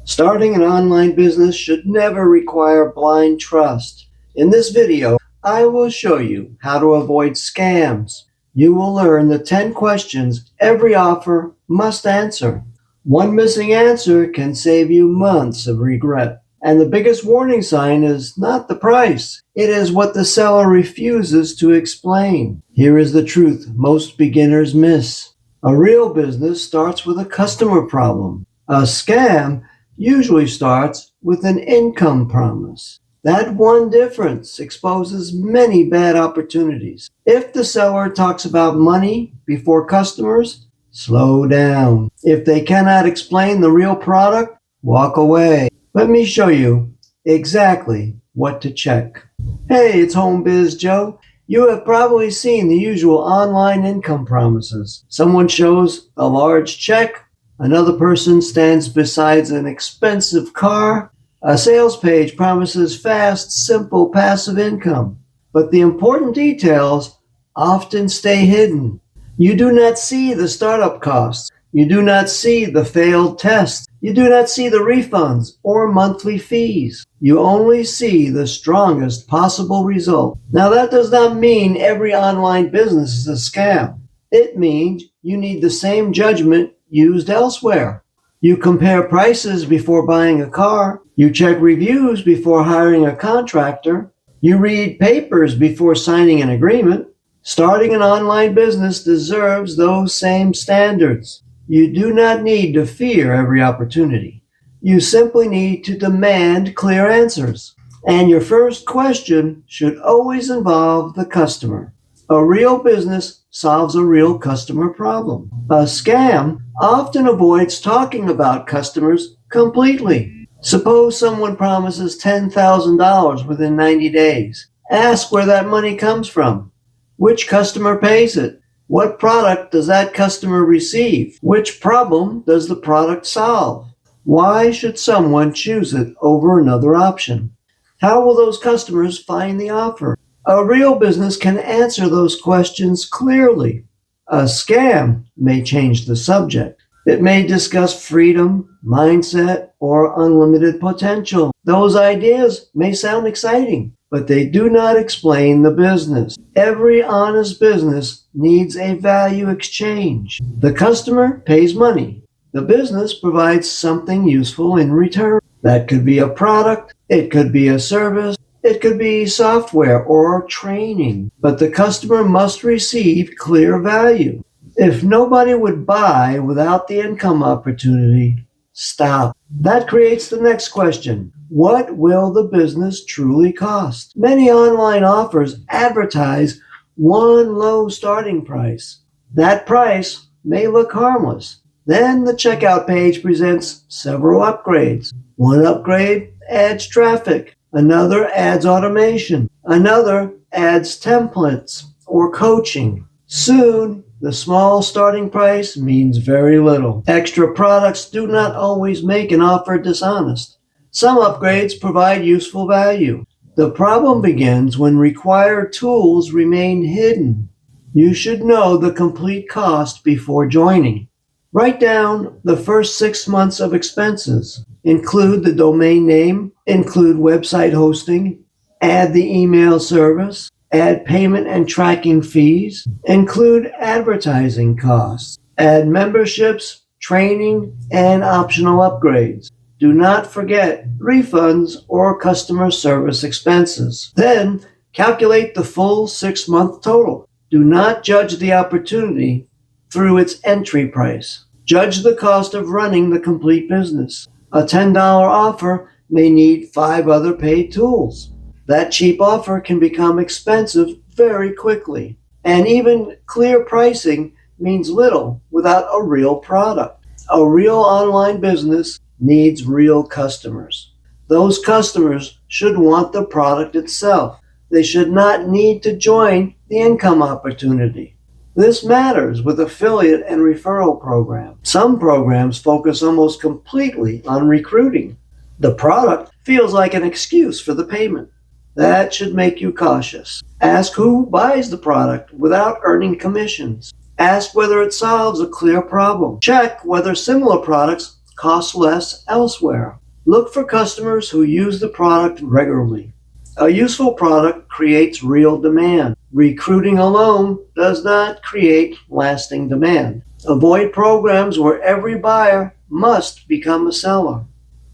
Starting an online business should never require blind trust. In this video, I will show you how to avoid scams. You will learn the 10 questions every offer must answer. One missing answer can save you months of regret. And the biggest warning sign is not the price. It is what the seller refuses to explain. Here is the truth most beginners miss. A real business starts with a customer problem. A scam usually starts with an income promise. That one difference exposes many bad opportunities. If the seller talks about money before customers, slow down. If they cannot explain the real product, walk away. Let me show you exactly what to check. Hey, it's Home Biz Joe. You have probably seen the usual online income promises. Someone shows a large check. Another person stands beside an expensive car. A sales page promises fast, simple, passive income. But the important details often stay hidden. You do not see the startup costs. You do not see the failed tests. You do not see the refunds or monthly fees. You only see the strongest possible result. Now, that does not mean every online business is a scam. It means you need the same judgment used elsewhere. You compare prices before buying a car. You check reviews before hiring a contractor. You read papers before signing an agreement. Starting an online business deserves those same standards. You do not need to fear every opportunity. You simply need to demand clear answers. And your first question should always involve the customer. A real business solves a real customer problem. A scam often avoids talking about customers completely. Suppose someone promises $10,000 within 90 days. Ask where that money comes from. Which customer pays it? What product does that customer receive? Which problem does the product solve? Why should someone choose it over another option? How will those customers find the offer? A real business can answer those questions clearly. A scam may change the subject. It may discuss freedom, mindset, or unlimited potential. Those ideas may sound exciting, but they do not explain the business. Every honest business needs a value exchange. The customer pays money. The business provides something useful in return. That could be a product, it could be a service, it could be software or training, but the customer must receive clear value. If nobody would buy without the income opportunity, stop. That creates the next question. What will the business truly cost? Many online offers advertise one low starting price. That price may look harmless. Then the checkout page presents several upgrades. One upgrade adds traffic. Another adds automation. Another adds templates or coaching. Soon, the small starting price means very little. Extra products do not always make an offer dishonest. Some upgrades provide useful value. The problem begins when required tools remain hidden. You should know the complete cost before joining. Write down the first 6 months of expenses. Include the domain name, include website hosting, add the email service, add payment and tracking fees, include advertising costs, add memberships, training, and optional upgrades. Do not forget refunds or customer service expenses. Then calculate the full 6-month total. Do not judge the opportunity through its entry price. Judge the cost of running the complete business. A $10 offer may need 5 other paid tools. That cheap offer can become expensive very quickly. And even clear pricing means little without a real product. A real online business needs real customers. Those customers should want the product itself. They should not need to join the income opportunity. This matters with affiliate and referral programs. Some programs focus almost completely on recruiting. The product feels like an excuse for the payment. That should make you cautious. Ask who buys the product without earning commissions. Ask whether it solves a clear problem. Check whether similar products cost less elsewhere. Look for customers who use the product regularly. A useful product creates real demand. Recruiting alone does not create lasting demand. Avoid programs where every buyer must become a seller.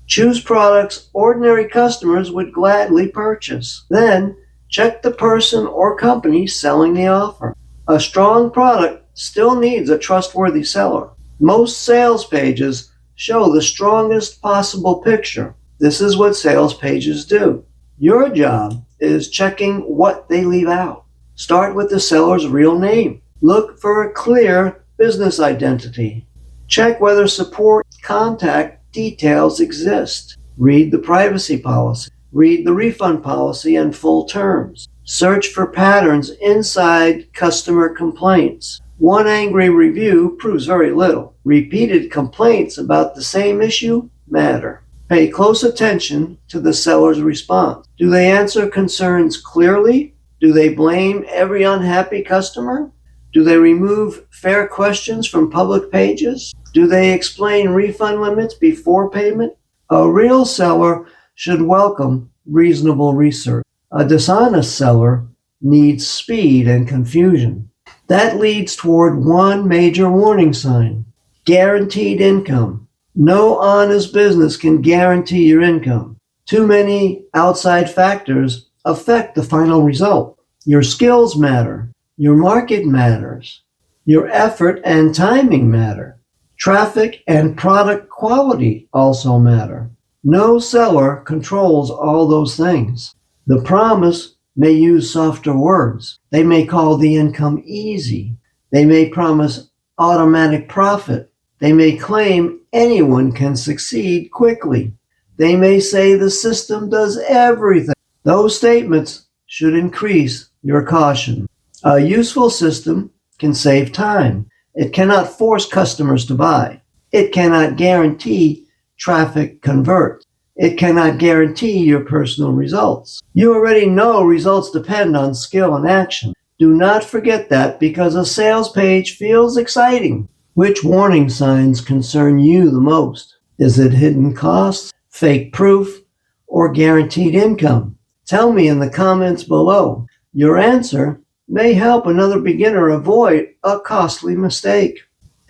Choose products ordinary customers would gladly purchase. Then, check the person or company selling the offer. A strong product still needs a trustworthy seller. Most sales pages show the strongest possible picture. This is what sales pages do. Your job is checking what they leave out. Start with the seller's real name. Look for a clear business identity. Check whether support contact details exist. Read the privacy policy. Read the refund policy and full terms. Search for patterns inside customer complaints. One angry review proves very little. Repeated complaints about the same issue matter. Pay close attention to the seller's response. Do they answer concerns clearly? Do they blame every unhappy customer? Do they remove fair questions from public pages? Do they explain refund limits before payment? A real seller should welcome reasonable research. A dishonest seller needs speed and confusion. That leads toward one major warning sign: guaranteed income. No honest business can guarantee your income. Too many outside factors affect the final result. Your skills matter. Your market matters. Your effort and timing matter. Traffic and product quality also matter. No seller controls all those things. The promise may use softer words. They may call the income easy. They may promise automatic profit. They may claim anyone can succeed quickly. They may say the system does everything. Those statements should increase your caution. A useful system can save time. It cannot force customers to buy. It cannot guarantee traffic converts. It cannot guarantee your personal results. You already know results depend on skill and action. Do not forget that because a sales page feels exciting. Which warning signs concern you the most? Is it hidden costs, fake proof, or guaranteed income? Tell me in the comments below. Your answer may help another beginner avoid a costly mistake.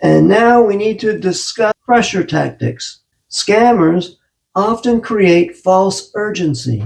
And now we need to discuss pressure tactics. Scammers often create false urgency.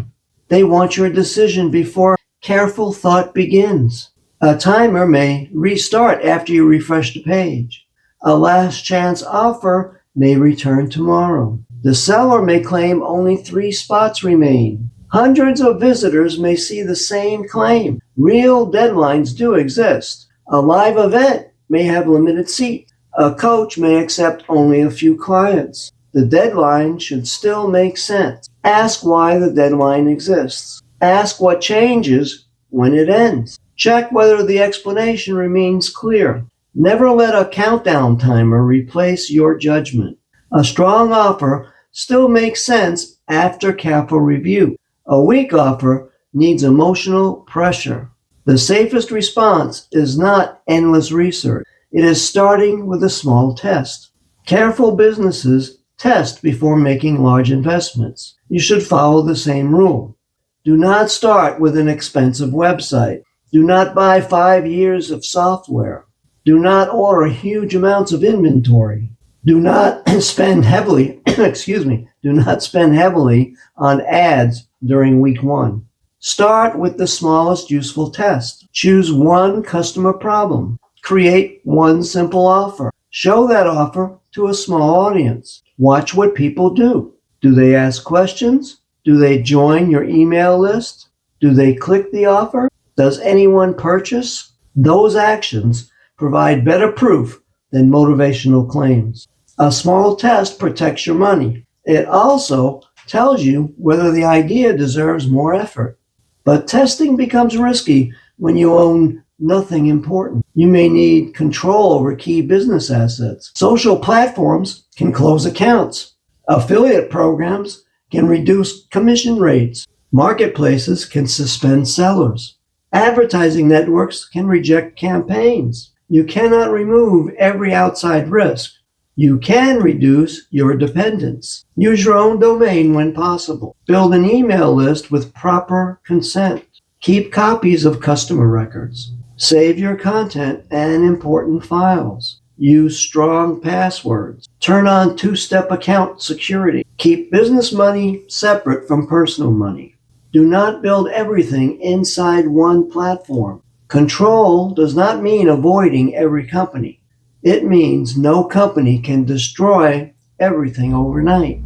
They want your decision before careful thought begins. A timer may restart after you refresh the page. A last chance offer may return tomorrow. The seller may claim only 3 spots remain. Hundreds of visitors may see the same claim. Real deadlines do exist. A live event may have limited seats. A coach may accept only a few clients. The deadline should still make sense. Ask why the deadline exists. Ask what changes when it ends. Check whether the explanation remains clear. Never let a countdown timer replace your judgment. A strong offer still makes sense after careful review. A weak offer needs emotional pressure. The safest response is not endless research. It is starting with a small test. Careful businesses test before making large investments. You should follow the same rule. Do not start with an expensive website. Do not buy 5 years of software. Do not order huge amounts of inventory. Do not spend heavily, do not spend heavily on ads during week 1. Start with the smallest useful test. Choose one customer problem. Create one simple offer. Show that offer to a small audience. Watch what people do. Do they ask questions? Do they join your email list? Do they click the offer? Does anyone purchase? Those actions provide better proof than motivational claims. A small test protects your money. It also tells you whether the idea deserves more effort. But testing becomes risky when you own nothing important. You may need control over key business assets. Social platforms can close accounts. Affiliate programs can reduce commission rates. Marketplaces can suspend sellers. Advertising networks can reject campaigns. You cannot remove every outside risk. You can reduce your dependence. Use your own domain when possible. Build an email list with proper consent. Keep copies of customer records. Save your content and important files. Use strong passwords. Turn on two-step account security. Keep business money separate from personal money. Do not build everything inside one platform. Control does not mean avoiding every company. It means no company can destroy everything overnight.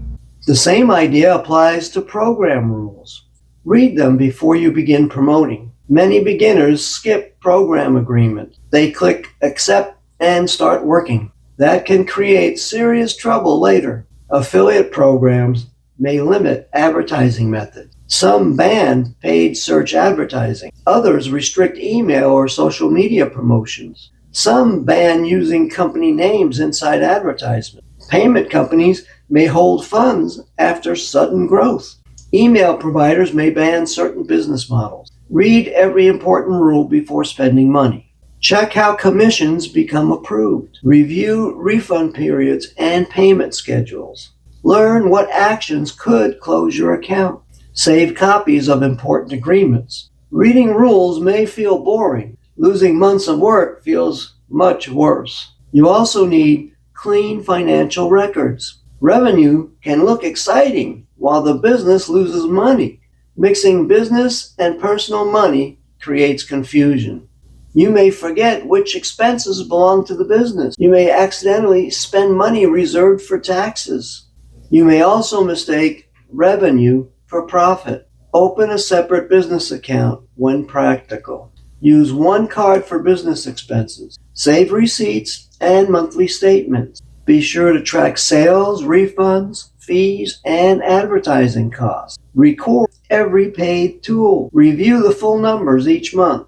The same idea applies to program rules. Read them before you begin promoting. Many beginners skip program agreements. They click accept and start working. That can create serious trouble later. Affiliate programs may limit advertising methods. Some ban paid search advertising. Others restrict email or social media promotions. Some ban using company names inside advertisement. Payment companies may hold funds after sudden growth. Email providers may ban certain business models. Read every important rule before spending money. Check how commissions become approved. Review refund periods and payment schedules. Learn what actions could close your account. Save copies of important agreements. Reading rules may feel boring. Losing months of work feels much worse. You also need clean financial records. Revenue can look exciting while the business loses money. Mixing business and personal money creates confusion. You may forget which expenses belong to the business. You may accidentally spend money reserved for taxes. You may also mistake revenue for profit. Open a separate business account when practical. Use one card for business expenses. Save receipts and monthly statements. Be sure to track sales, refunds, fees, and advertising costs. Record every paid tool. Review the full numbers each month.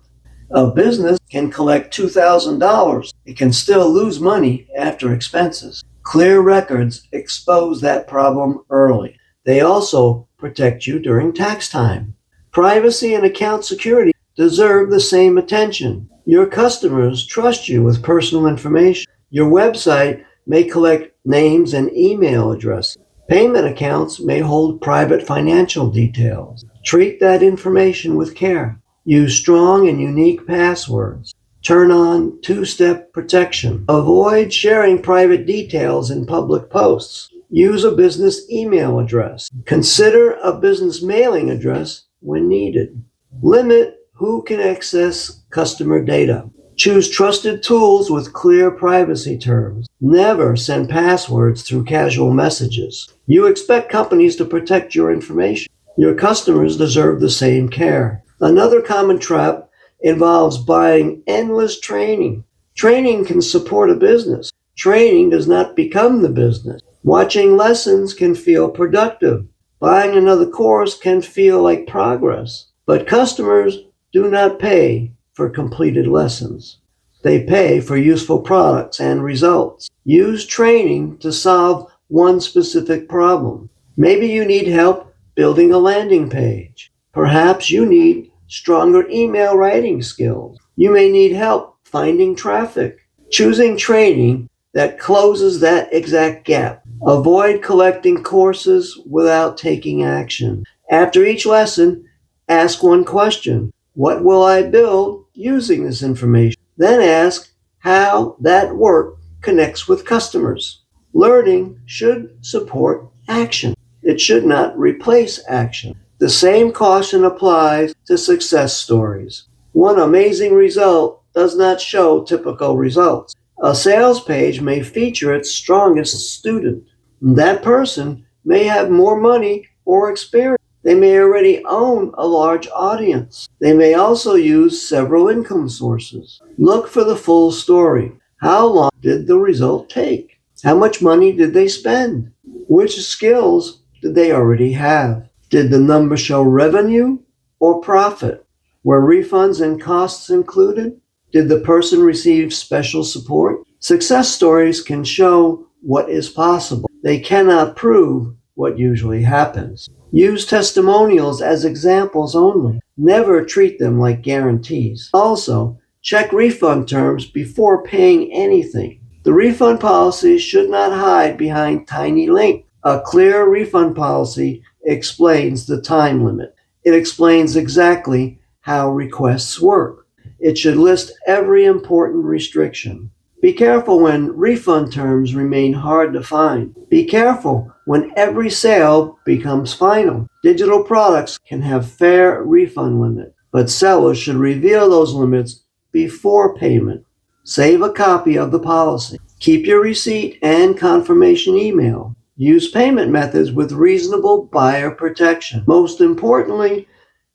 A business can collect $2,000. It can still lose money after expenses. Clear records expose that problem early. They also protect you during tax time. Privacy and account security deserve the same attention. Your customers trust you with personal information. Your website may collect names and email addresses. Payment accounts may hold private financial details. Treat that information with care. Use strong and unique passwords. Turn on two-step protection. Avoid sharing private details in public posts. Use a business email address. Consider a business mailing address when needed. Limit who can access customer data. Choose trusted tools with clear privacy terms. Never send passwords through casual messages. You expect companies to protect your information. Your customers deserve the same care. Another common trap involves buying endless training. Training can support a business. Training does not become the business. Watching lessons can feel productive. Buying another course can feel like progress. But customers do not pay for completed lessons. They pay for useful products and results. Use training to solve one specific problem. Maybe you need help building a landing page. Perhaps you need stronger email writing skills. You may need help finding traffic. Choosing training that closes that exact gap. Avoid collecting courses without taking action. After each lesson, ask one question. What will I build using this information? Then ask how that work connects with customers. Learning should support action. It should not replace action. The same caution applies to success stories. One amazing result does not show typical results. A sales page may feature its strongest student. That person may have more money or experience. They may already own a large audience. They may also use several income sources. Look for the full story. How long did the result take? How much money did they spend? Which skills did they already have? Did the number show revenue or profit? Were refunds and costs included? Did the person receive special support? Success stories can show what is possible. They cannot prove what usually happens. Use testimonials as examples only. Never treat them like guarantees. Also, check refund terms before paying anything. The refund policy should not hide behind tiny links. A clear refund policy explains the time limit. It explains exactly how requests work. It should list every important restriction. Be careful when refund terms remain hard to find. Be careful when every sale becomes final. Digital products can have fair refund limits, but sellers should reveal those limits before payment. Save a copy of the policy. Keep your receipt and confirmation email. Use payment methods with reasonable buyer protection. Most importantly,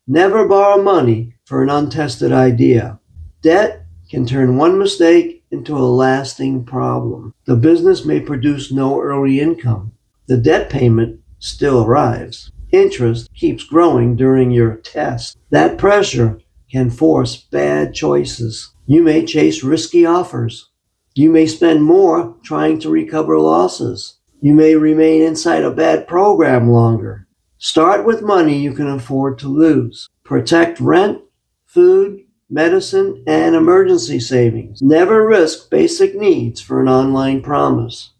never borrow money for an untested idea. Debt can turn one mistake into a lasting problem. The business may produce no early income. The debt payment still arrives. Interest keeps growing during your test. That pressure can force bad choices. You may chase risky offers. You may spend more trying to recover losses. You may remain inside a bad program longer. Start with money you can afford to lose. Protect rent, food, medicine, and emergency savings. Never risk basic needs for an online promise.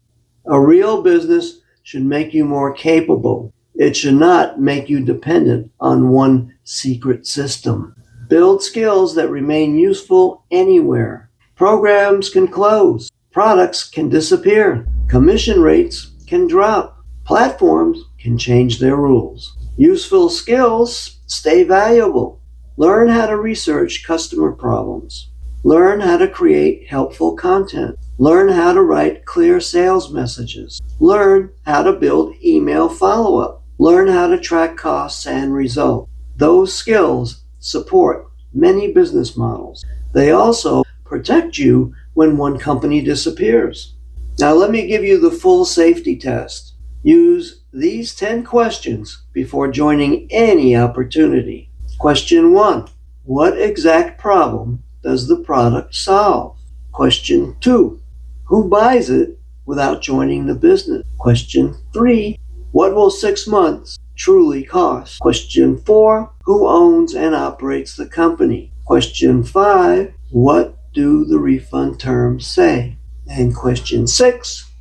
A real business should make you more capable. It should not make you dependent on one secret system. Build skills that remain useful anywhere. Programs can close. Products can disappear. Commission rates can drop. Platforms can change their rules. Useful skills stay valuable. Learn how to research customer problems. Learn how to create helpful content. Learn how to write clear sales messages. Learn how to build email follow-up. Learn how to track costs and results. Those skills support many business models. They also protect you when one company disappears. Now let me give you the full safety test. Use these 10 questions before joining any opportunity. Question 1. What exact problem does the product solve? Question 2. Who buys it without joining the business? Question 3. What will 6 months truly cost? Question 4. Who owns and operates the company? Question 5. What do the refund terms say? And question 6.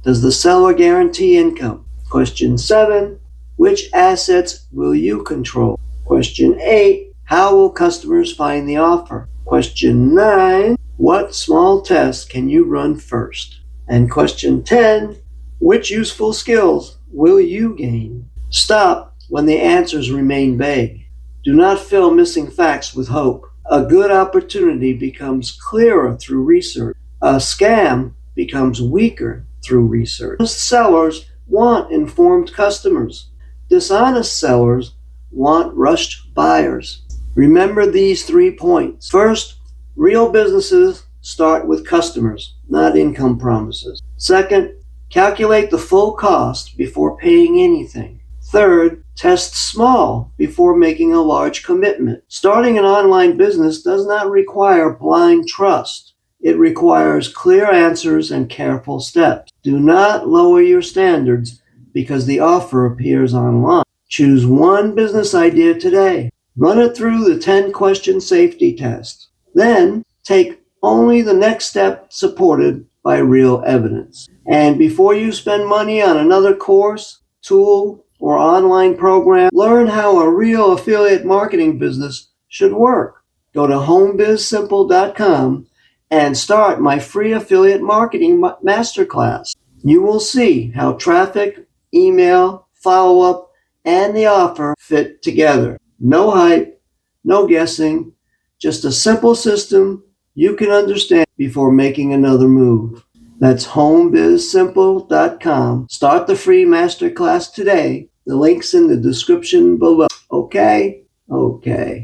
Does the seller guarantee income? Question 7. Which assets will you control? Question 8. How will customers find the offer? Question 9. What small tests can you run first? And question 10. Which useful skills will you gain? Stop when the answers remain vague. Do not fill missing facts with hope. A good opportunity becomes clearer through research. A scam becomes weaker through research. Honest sellers want informed customers. Dishonest sellers want rushed buyers. Remember these 3 points. First, real businesses start with customers, not income promises. Second, calculate the full cost before paying anything. Third, test small before making a large commitment. Starting an online business does not require blind trust. It requires clear answers and careful steps. Do not lower your standards because the offer appears online. Choose one business idea today. Run it through the 10-question safety test. Then take only the next step supported by real evidence. And before you spend money on another course, tool, or online program, learn how a real affiliate marketing business should work. Go to homebizsimple.com and start my free affiliate marketing masterclass. You will see how traffic, email, follow-up, and the offer fit together. No hype, no guessing, just a simple system you can understand before making another move. That's homebizsimple.com. Start the free masterclass today. The link's in the description below. Okay? Okay.